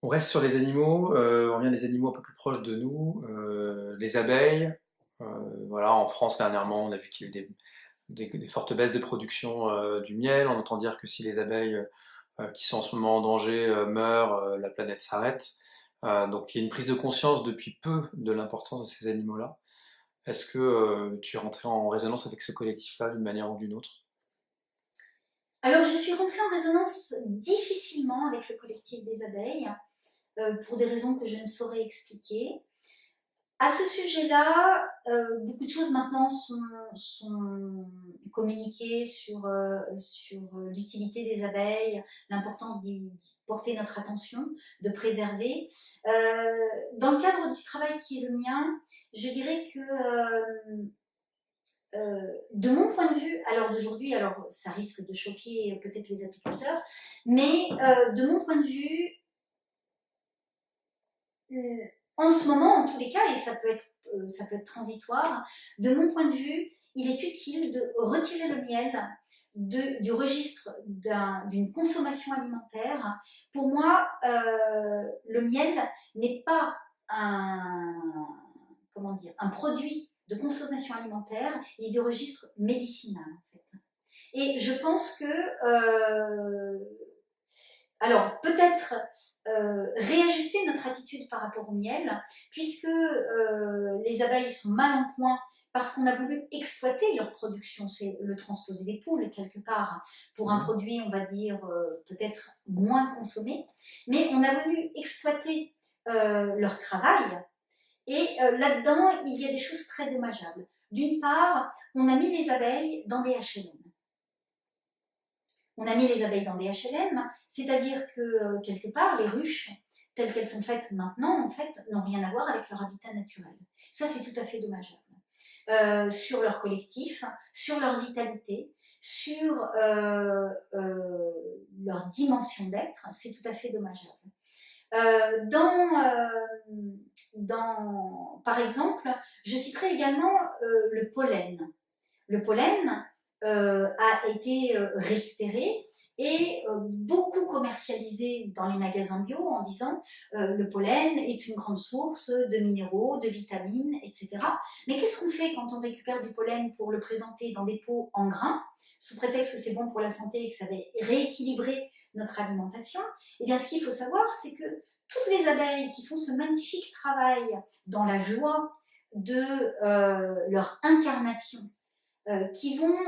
On reste sur les animaux, on revient des animaux un peu plus proches de nous, les abeilles. Voilà, en France dernièrement, on a vu qu'il y a eu des fortes baisses de production du miel. On entend dire que si les abeilles qui sont en ce moment en danger meurent, la planète s'arrête. Donc il y a une prise de conscience depuis peu de l'importance de ces animaux-là. Est-ce que tu es rentré en résonance avec ce collectif-là d'une manière ou d'une autre? Alors, je suis rentrée en résonance difficilement avec le collectif des abeilles, pour des raisons que je ne saurais expliquer. À ce sujet-là, beaucoup de choses maintenant sont communiquées sur l'utilité des abeilles, l'importance d'y porter notre attention, de préserver. Dans le cadre du travail qui est le mien, je dirais que de mon point de vue, à l'heure d'aujourd'hui, alors ça risque de choquer peut-être les apiculteurs, mais de mon point de vue, en ce moment, en tous les cas, et ça peut être transitoire, de mon point de vue, il est utile de retirer le miel du registre d'une consommation alimentaire. Pour moi, le miel n'est pas un, comment dire, un produit de consommation alimentaire, il est du registre médicinal en fait. Et je pense que alors, peut-être réajuster notre attitude par rapport au miel, puisque les abeilles sont mal en point parce qu'on a voulu exploiter leur production, c'est le transposer des poules quelque part pour un Mhm. produit, on va dire, peut-être moins consommé, mais on a voulu exploiter leur travail et là-dedans, il y a des choses très dommageables. D'une part, on a mis les abeilles dans des HLM. On a mis les abeilles dans des HLM, c'est-à-dire que quelque part, les ruches, telles qu'elles sont faites maintenant, en fait, n'ont rien à voir avec leur habitat naturel. Ça, c'est tout à fait dommageable. Sur leur collectif, sur leur vitalité, sur leur dimension d'être, c'est tout à fait dommageable. Euh, dans, par exemple, je citerai également le pollen. Le pollen a été récupéré et beaucoup commercialisé dans les magasins bio en disant le pollen est une grande source de minéraux, de vitamines, etc. Mais qu'est-ce qu'on fait quand on récupère du pollen pour le présenter dans des pots en grains, sous prétexte que c'est bon pour la santé et que ça va rééquilibrer notre alimentation? Eh bien, ce qu'il faut savoir, c'est que toutes les abeilles qui font ce magnifique travail dans la joie de leur incarnation, qui vont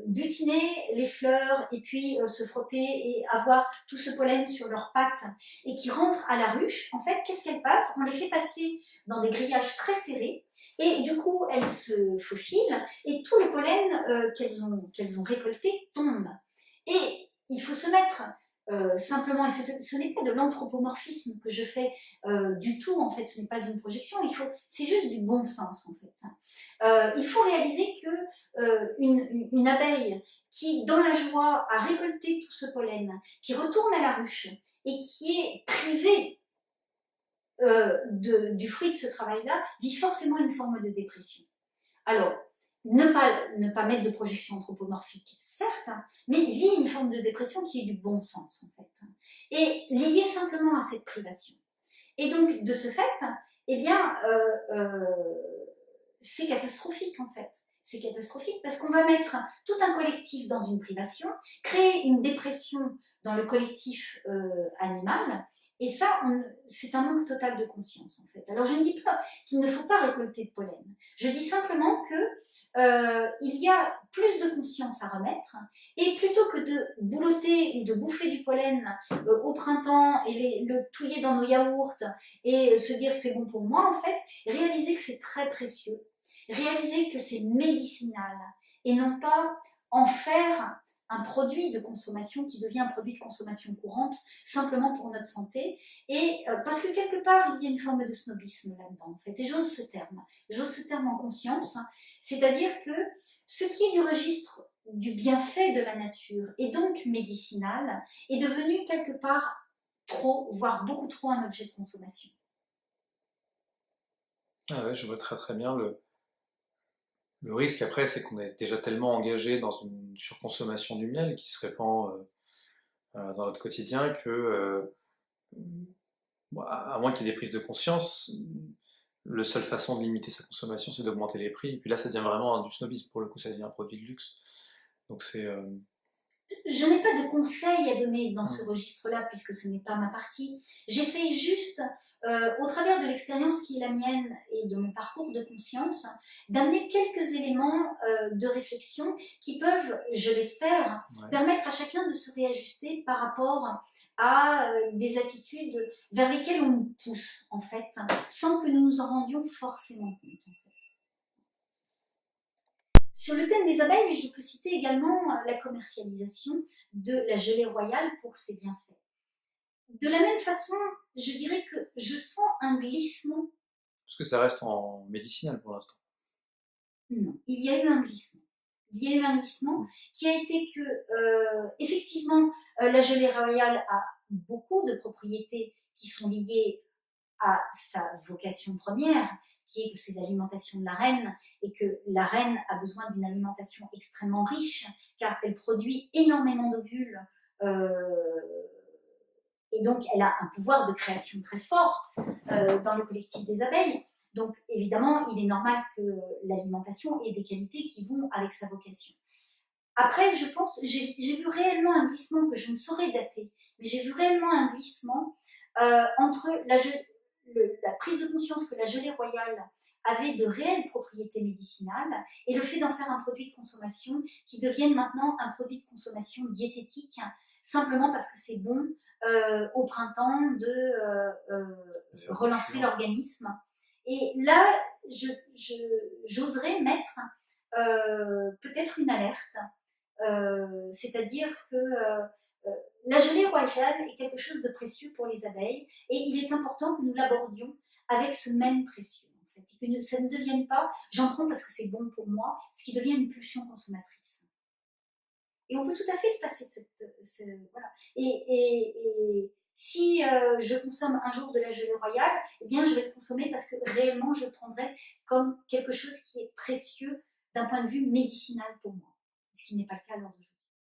butiner les fleurs et puis se frotter et avoir tout ce pollen sur leurs pattes et qui rentrent à la ruche, en fait, qu'est-ce qu'elles passent? On les fait passer dans des grillages très serrés et du coup, elles se faufilent et tout le pollen qu'elles ont récolté tombe. Et il faut se mettre simplement, et ce n'est pas de l'anthropomorphisme que je fais du tout, en fait, ce n'est pas une projection, c'est juste du bon sens, en fait. Il faut réaliser que une abeille qui, dans la joie, a récolté tout ce pollen, qui retourne à la ruche et qui est privée du fruit de ce travail-là, vit forcément une forme de dépression. Alors, ne pas mettre de projection anthropomorphique, certes, hein, mais vit une forme de dépression qui est du bon sens, en fait, et liée simplement à cette privation. Et donc, de ce fait, eh bien, c'est catastrophique en fait. C'est catastrophique parce qu'on va mettre tout un collectif dans une privation, créer une dépression dans le collectif animal, et ça, c'est un manque total de conscience en fait. Alors je ne dis pas qu'il ne faut pas récolter de pollen. Je dis simplement que il y a plus de conscience à remettre, et plutôt que de boulotter ou de bouffer du pollen au printemps et le touiller dans nos yaourts et se dire c'est bon pour moi en fait, réaliser que c'est très précieux, réaliser que c'est médicinal et non pas en faire un produit de consommation qui devient un produit de consommation courante simplement pour notre santé, et parce que quelque part il y a une forme de snobisme là-dedans en fait, et j'ose ce terme en conscience, c'est-à-dire que ce qui est du registre du bienfait de la nature et donc médicinal est devenu quelque part trop, voire beaucoup trop un objet de consommation. Ah ouais, je vois très très bien le risque après, c'est qu'on est déjà tellement engagé dans une surconsommation du miel qui se répand dans notre quotidien que bon, à moins qu'il y ait des prises de conscience, la seule façon de limiter sa consommation, c'est d'augmenter les prix. Et puis là, ça devient vraiment du snobisme, pour le coup, ça devient un produit de luxe. Donc c'est... Je n'ai pas de conseils à donner dans ce hum, registre-là, puisque ce n'est pas ma partie. J'essaye juste, au travers de l'expérience qui est la mienne et de mon parcours de conscience, d'amener quelques éléments de réflexion qui peuvent, je l'espère, ouais. permettre à chacun de se réajuster par rapport à des attitudes vers lesquelles on nous pousse, en fait, sans que nous nous en rendions forcément compte. Sur le thème des abeilles, je peux citer également la commercialisation de la gelée royale pour ses bienfaits. De la même façon, je dirais que je sens un glissement. Parce que ça reste en médicinal pour l'instant. Non, il y a eu un glissement. Il y a eu un glissement qui a été que, effectivement, la gelée royale a beaucoup de propriétés qui sont liées à sa vocation première, qui est que c'est l'alimentation de la reine, et que la reine a besoin d'une alimentation extrêmement riche, car elle produit énormément d'ovules, et donc elle a un pouvoir de création très fort dans le collectif des abeilles. Donc évidemment, il est normal que l'alimentation ait des qualités qui vont avec sa vocation. Après, je pense, j'ai vu réellement un glissement que je ne saurais dater, mais j'ai vu réellement un glissement entre la prise de conscience que la gelée royale avait de réelles propriétés médicinales et le fait d'en faire un produit de consommation qui devienne maintenant un produit de consommation diététique, simplement parce que c'est bon au printemps de relancer l'organisme. Et là, j'oserais mettre peut-être une alerte, c'est-à-dire que la gelée royale est quelque chose de précieux pour les abeilles et il est important que nous l'abordions avec ce même précieux. En fait, et que ça ne devienne pas j'en prends parce que c'est bon pour moi, ce qui devient une pulsion consommatrice. Et on peut tout à fait se passer de voilà. Et si je consomme un jour de la gelée royale, eh bien je vais le consommer parce que réellement je le prendrai comme quelque chose qui est précieux d'un point de vue médicinal pour moi, ce qui n'est pas le cas à l'heure d'aujourd'hui.